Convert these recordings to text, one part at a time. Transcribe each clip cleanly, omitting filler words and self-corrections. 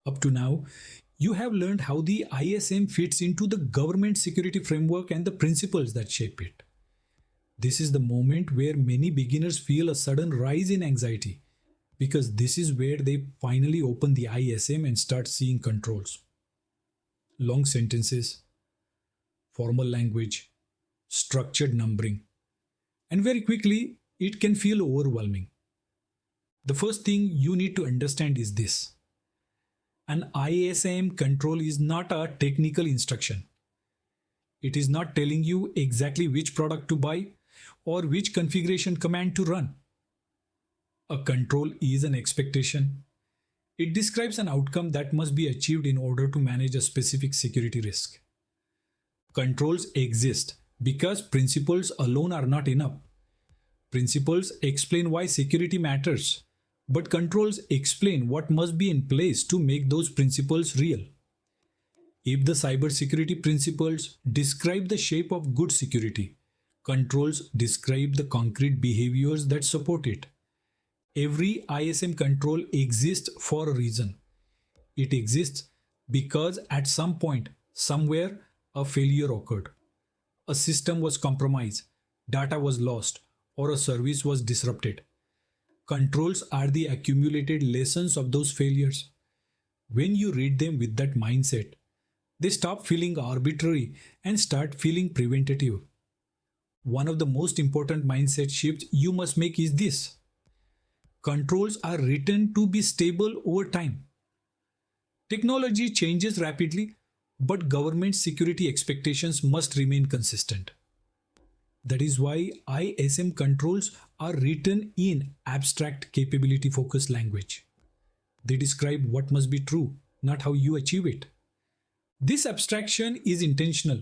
Up to now, you have learned how the ISM fits into the government security framework and the principles that shape it. This is the moment where many beginners feel a sudden rise in anxiety because this is where they finally open the ISM and start seeing controls. Long sentences, formal language, structured numbering, and very quickly it can feel overwhelming. The first thing you need to understand is this: an ISM control is not a technical instruction. It is not telling you exactly which product to buy or which configuration command to run. A control is an expectation. It describes an outcome that must be achieved in order to manage a specific security risk. Controls exist because principles alone are not enough. Principles explain why security matters, but controls explain what must be in place to make those principles real. If the cybersecurity principles describe the shape of good security, controls describe the concrete behaviors that support it. Every ISM control exists for a reason. It exists because at some point, somewhere, a failure occurred. A system was compromised, data was lost, or a service was disrupted. Controls are the accumulated lessons of those failures. When you read them with that mindset, they stop feeling arbitrary and start feeling preventative. One of the most important mindset shifts you must make is this: controls are written to be stable over time. Technology changes rapidly, but government security expectations must remain consistent. That is why ISM controls are written in abstract capability focused language. They describe what must be true, not how you achieve it. This abstraction is intentional.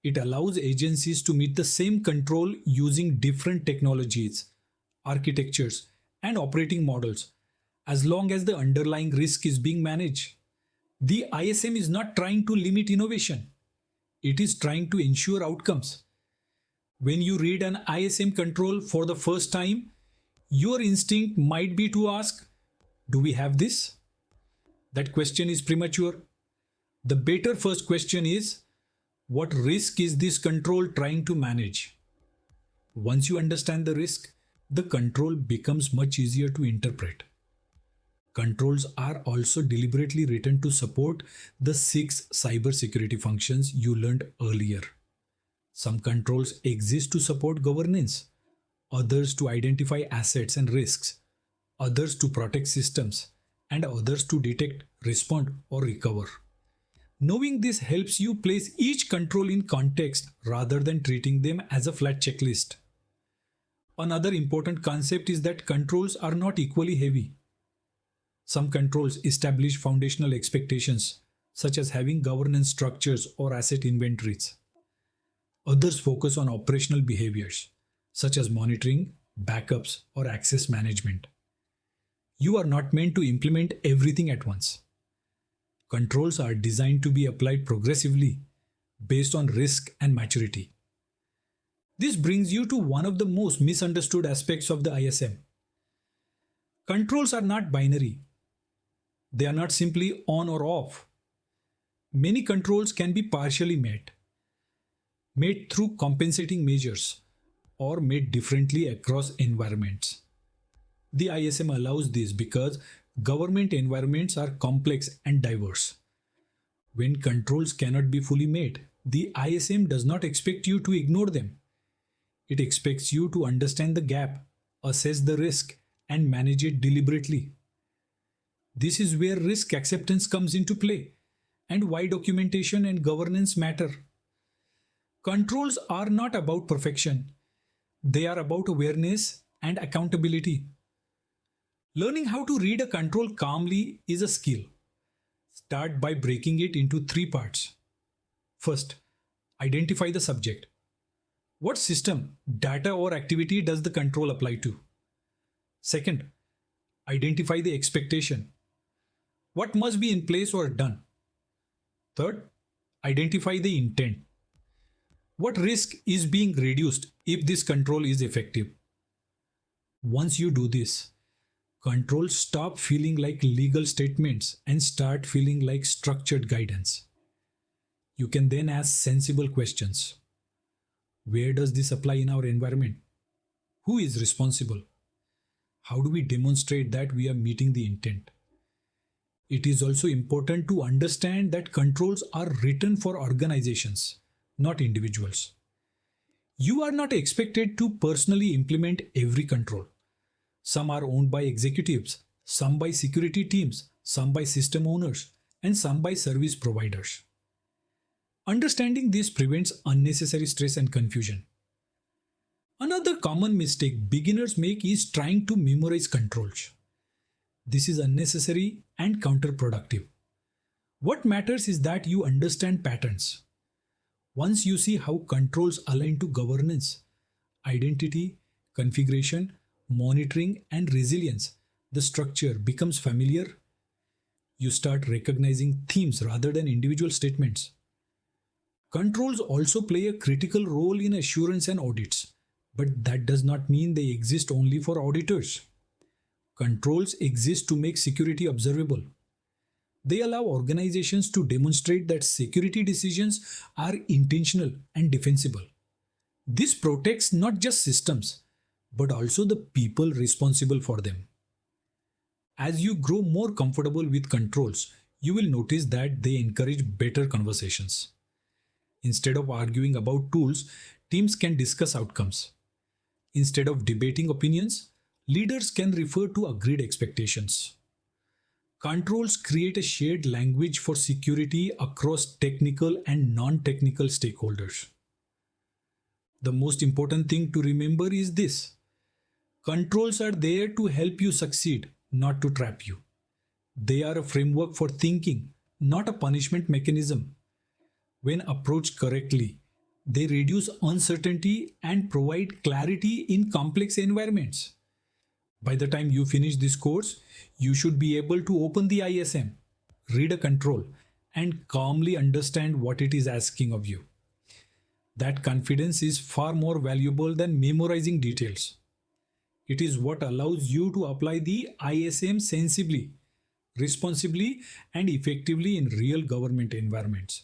It allows agencies to meet the same control using different technologies, architectures, and operating models as long as the underlying risk is being managed. The ISM is not trying to limit innovation. It is trying to ensure outcomes. When you read an ISM control for the first time, your instinct might be to ask, do we have this? That question is premature. The better first question is, what risk is this control trying to manage? Once you understand the risk, the control becomes much easier to interpret. Controls are also deliberately written to support the 6 cybersecurity functions you learned earlier. Some controls exist to support governance, others to identify assets and risks, others to protect systems, and others to detect, respond, or recover. Knowing this helps you place each control in context rather than treating them as a flat checklist. Another important concept is that controls are not equally heavy. Some controls establish foundational expectations, such as having governance structures or asset inventories. Others focus on operational behaviors, such as monitoring, backups, or access management. You are not meant to implement everything at once. Controls are designed to be applied progressively based on risk and maturity. This brings you to one of the most misunderstood aspects of the ISM. Controls are not binary. They are not simply on or off. Many controls can be partially made through compensating measures, or made differently across environments. The ISM allows this because government environments are complex and diverse. When controls cannot be fully made, the ISM does not expect you to ignore them. It expects you to understand the gap, assess the risk, and manage it deliberately. This is where risk acceptance comes into play and why documentation and governance matter. Controls are not about perfection. They are about awareness and accountability. Learning how to read a control calmly is a skill. Start by breaking it into 3 parts. First, identify the subject. What system, data, or activity does the control apply to? Second, identify the expectation. What must be in place or done? Third, identify the intent. What risk is being reduced if this control is effective? Once you do this, Controls stop feeling like legal statements and start feeling like structured guidance. You can then ask sensible questions. Where does this apply in our environment? Who is responsible? How do we demonstrate that we are meeting the intent? It is also important to understand that controls are written for organizations, not individuals. You are not expected to personally implement every control. Some are owned by executives, some by security teams, some by system owners, and some by service providers. Understanding this prevents unnecessary stress and confusion. Another common mistake beginners make is trying to memorize controls. This is unnecessary and counterproductive. What matters is that you understand patterns. Once you see how controls align to governance, identity, configuration, monitoring, and resilience, the structure becomes familiar. You start recognizing themes rather than individual statements. Controls also play a critical role in assurance and audits, but that does not mean they exist only for auditors. Controls exist to make security observable. They allow organizations to demonstrate that security decisions are intentional and defensible. This protects not just systems, but also the people responsible for them. As you grow more comfortable with controls, you will notice that they encourage better conversations. Instead of arguing about tools, teams can discuss outcomes. Instead of debating opinions, leaders can refer to agreed expectations. Controls create a shared language for security across technical and non-technical stakeholders. The most important thing to remember is this: controls are there to help you succeed, not to trap you. They are a framework for thinking, not a punishment mechanism. When approached correctly, they reduce uncertainty and provide clarity in complex environments. By the time you finish this course, you should be able to open the ISM, read a control, and calmly understand what it is asking of you. That confidence is far more valuable than memorizing details. It is what allows you to apply the ISM sensibly, responsibly, and effectively in real government environments.